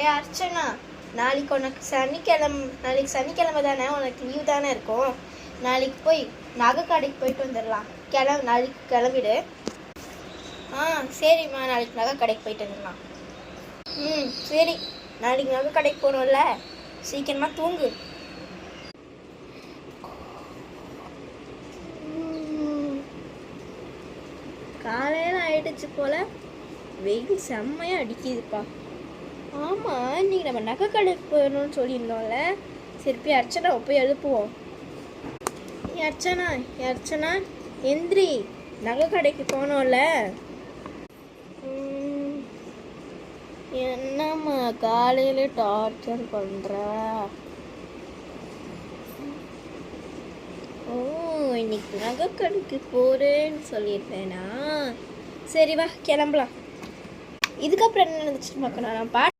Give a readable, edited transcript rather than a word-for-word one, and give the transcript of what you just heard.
அர்ச்சனா, நாளைக்கு சனிக்கிழமை தானே, உனக்கு லீவ் தானே இருக்கும். நாளைக்கு போய் நகை கடைக்கு போயிட்டு வந்துடலாம். நாளைக்கு கிளம்பிடு. சரிம்மா, நாளைக்கு நகை கடைக்கு போயிட்டு வந்துடலாம். சரி, நாளைக்கு நகை கடைக்கு போகணும்ல, சீக்கிரமாக தூங்கு. காலையில் ஆயிடுச்சு போல, வெயில் செம்மையாக அடிக்குதுப்பா. ஆமாம், இன்றைக்கி நம்ம நகை கடைக்கு போயிடணும்னு சொல்லியிருந்தோம்ல. சரி, போய் அர்ச்சனாவை போய் எழுப்புவோம். அர்ச்சனா எந்திரி, நகை கடைக்கு போனோம்ல. என்னம்மா காலையில டார்ச்சர் பண்ணுற? இன்னைக்கு நகை கடைக்கு போகிறேன்னு சொல்லியிருந்தேனா? சரி வா, கிளம்பலாம். இதுக்கப்புறம் என்ன நடந்துச்சுன்னு பார்க்கணும். நான்